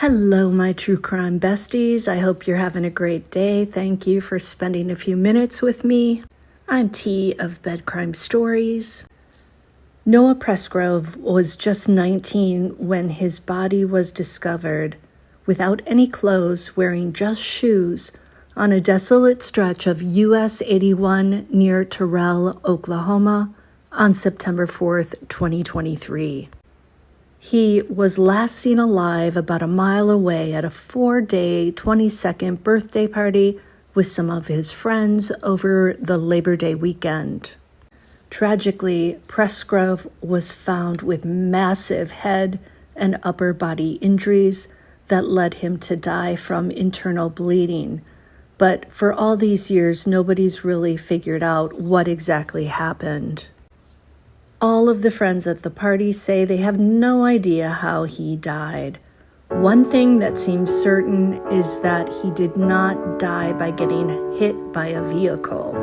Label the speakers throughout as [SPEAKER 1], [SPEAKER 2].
[SPEAKER 1] Hello, my true crime besties. I hope you're having a great day. Thank you for spending a few minutes with me. I'm T of Bed Crime Stories. Noah Presgrove was just 19 when his body was discovered without any clothes, wearing just shoes, on a desolate stretch of US 81 near Terral, Oklahoma, on September 4th, 2023. He was last seen alive about a mile away at a 4-day, 22nd birthday party with some of his friends over the Labor Day weekend. Tragically, Presgrove was found with massive head and upper body injuries that led him to die from internal bleeding. But for all these years, nobody's really figured out what exactly happened. All of the friends at the party say they have no idea how he died. One thing that seems certain is that he did not die by getting hit by a vehicle.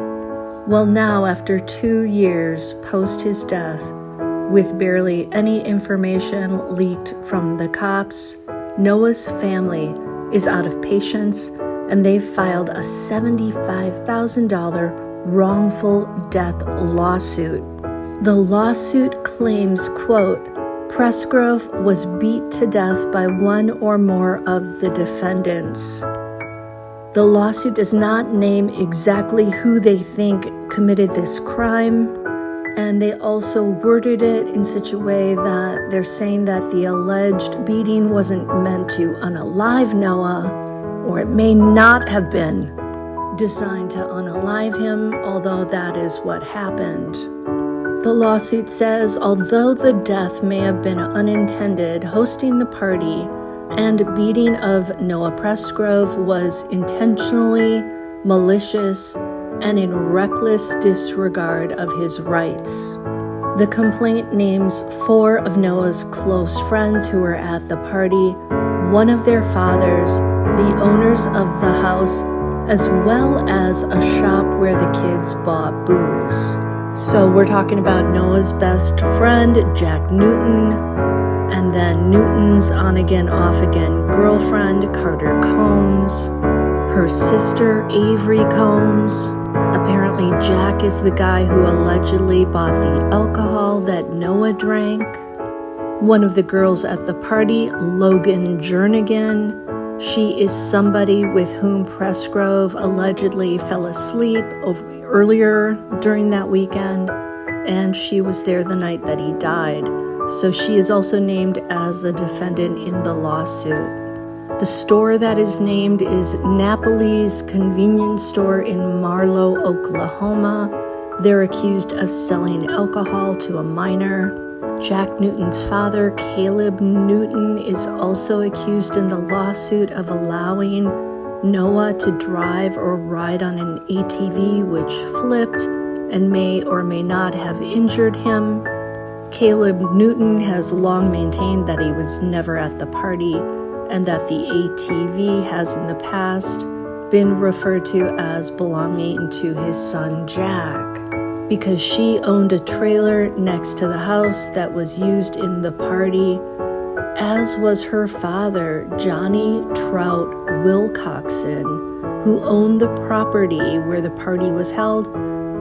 [SPEAKER 1] Well, now, after 2 years post his death, with barely any information leaked from the cops, Noah's family is out of patience, and they've filed a $75,000 wrongful death lawsuit. The lawsuit claims, quote, Presgrove was beat to death by one or more of the defendants. The lawsuit does not name exactly who they think committed this crime, and they also worded it in such a way that they're saying that the alleged beating wasn't meant to unalive Noah, or it may not have been designed to unalive him, although that is what happened. The lawsuit says, although the death may have been unintended, hosting the party and beating of Noah Presgrove was intentionally malicious and in reckless disregard of his rights. The complaint names 4 of Noah's close friends who were at the party, one of their fathers, the owners of the house, as well as a shop where the kids bought booze. So we're talking about Noah's best friend, Jack Newton, and then Newton's on-again, off-again girlfriend, Carter Combs, her sister, Avery Combs. Apparently, Jack is the guy who allegedly bought the alcohol that Noah drank. One of the girls at the party, Logan Jernigan, she is somebody with whom Presgrove allegedly fell asleep earlier during that weekend, and she was there the night that he died. So she is also named as a defendant in the lawsuit. The store that is named is Napoli's Convenience Store in Marlow, Oklahoma. They're accused of selling alcohol to a minor. Jack Newton's father, Caleb Newton, is also accused in the lawsuit of allowing Noah to drive or ride on an ATV which flipped and may or may not have injured him. Caleb Newton has long maintained that he was never at the party and that the ATV has in the past been referred to as belonging to his son Jack, because she owned a trailer next to the house that was used in the party, as was her father, Johnny Trout Wilcoxon, who owned the property where the party was held,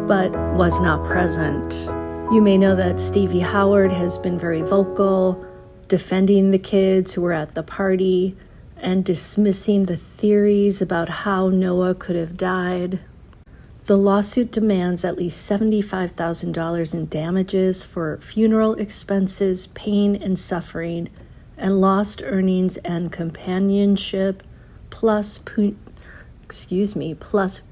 [SPEAKER 1] but was not present. You may know that Stevie Howard has been very vocal, defending the kids who were at the party and dismissing the theories about how Noah could have died. The lawsuit demands at least $75,000 in damages for funeral expenses, pain and suffering, and lost earnings and companionship, plus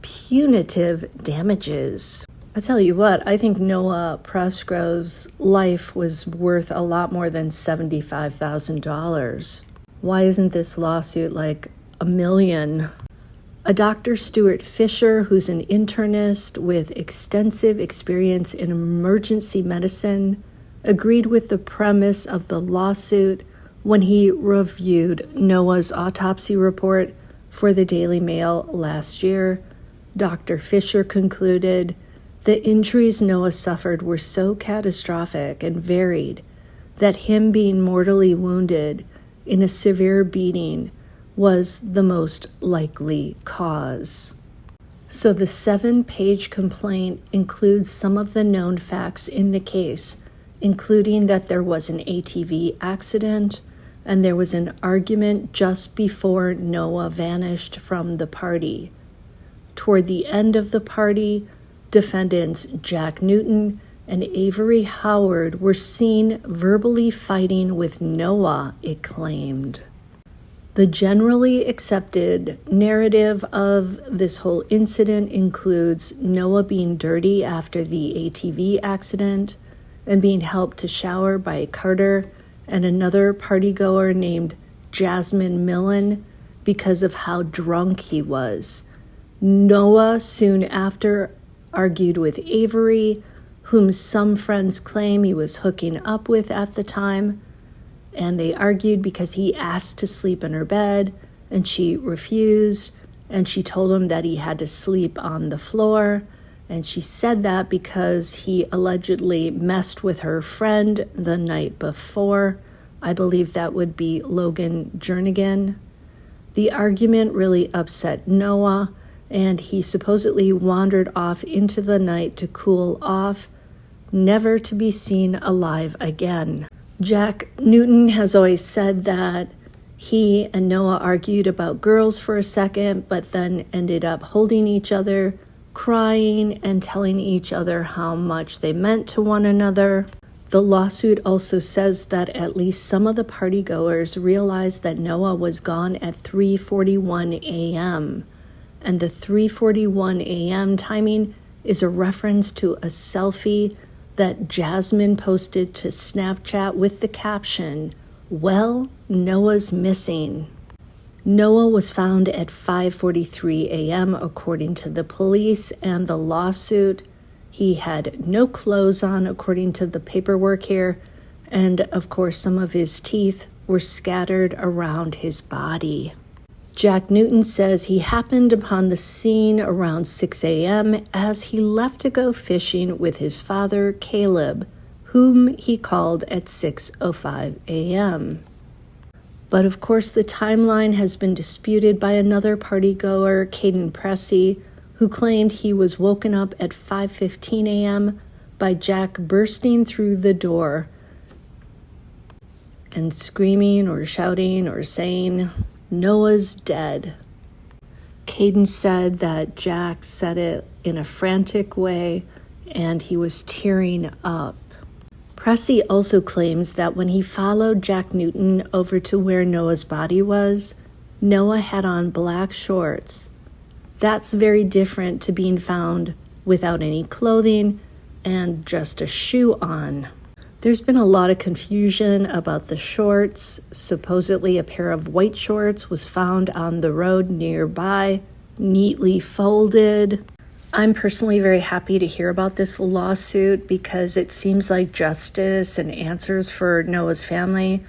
[SPEAKER 1] punitive damages. I tell you what, I think Noah Presgrove's life was worth a lot more than $75,000. Why isn't this lawsuit like $1 million? A Dr. Stuart Fisher, who's an internist with extensive experience in emergency medicine, agreed with the premise of the lawsuit when he reviewed Noah's autopsy report for the Daily Mail last year. Dr. Fisher concluded the injuries Noah suffered were so catastrophic and varied that him being mortally wounded in a severe beating was the most likely cause. So the 7-page complaint includes some of the known facts in the case, including that there was an ATV accident and there was an argument just before Noah vanished from the party. Toward the end of the party, defendants Jack Newton and Avery Howard were seen verbally fighting with Noah, it claimed. The generally accepted narrative of this whole incident includes Noah being dirty after the ATV accident and being helped to shower by Carter and another partygoer named Jasmine Millen because of how drunk he was. Noah soon after argued with Avery, whom some friends claim he was hooking up with at the time, and they argued because he asked to sleep in her bed and she refused, and she told him that he had to sleep on the floor, and she said that because he allegedly messed with her friend the night before. I believe that would be Logan Jernigan. The argument really upset Noah, and he supposedly wandered off into the night to cool off, never to be seen alive again. Jack Newton has always said that he and Noah argued about girls for a second, but then ended up holding each other, crying, and telling each other how much they meant to one another. The lawsuit also says that at least some of the partygoers realized that Noah was gone at 3:41 a.m., and the 3:41 a.m. timing is a reference to a selfie that Jasmine posted to Snapchat with the caption, "Well, Noah's missing." Noah was found at 5:43 a.m. according to the police and the lawsuit. He had no clothes on according to the paperwork here, and of course some of his teeth were scattered around his body. Jack Newton says he happened upon the scene around 6 a.m. as he left to go fishing with his father, Caleb, whom he called at 6:05 a.m. But of course the timeline has been disputed by another partygoer, Caden Pressey, who claimed he was woken up at 5:15 a.m. by Jack bursting through the door and screaming or shouting or saying, "Noah's dead." Caden said that Jack said it in a frantic way and he was tearing up. Pressey also claims that when he followed Jack Newton over to where Noah's body was, Noah had on black shorts. That's very different to being found without any clothing and just a shoe on. There's been a lot of confusion about the shorts. Supposedly a pair of white shorts was found on the road nearby, neatly folded. I'm personally very happy to hear about this lawsuit because it seems like justice and answers for Noah's family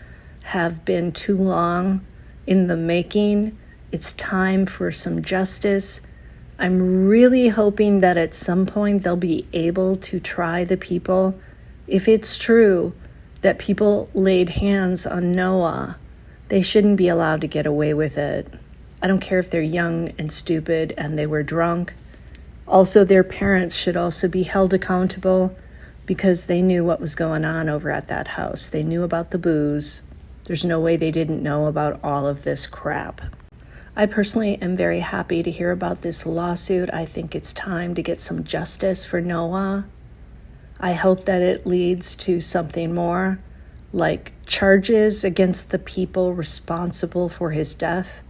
[SPEAKER 1] have been too long in the making. It's time for some justice. I'm really hoping that at some point they'll be able to try the people. If it's true that people laid hands on Noah, they shouldn't be allowed to get away with it. I don't care if they're young and stupid and they were drunk. Also, their parents should also be held accountable because they knew what was going on over at that house. They knew about the booze. There's no way they didn't know about all of this crap. I personally am very happy to hear about this lawsuit. I think it's time to get some justice for Noah. I hope that it leads to something more, like charges against the people responsible for his death.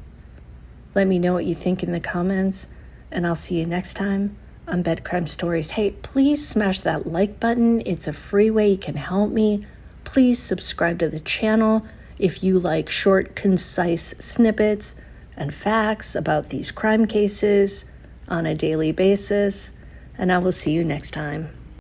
[SPEAKER 1] Let me know what you think in the comments, and I'll see you next time on Bed Crime Stories. Hey, please smash that like button. It's a free way you can help me. Please subscribe to the channel if you like short, concise snippets and facts about these crime cases on a daily basis, and I will see you next time.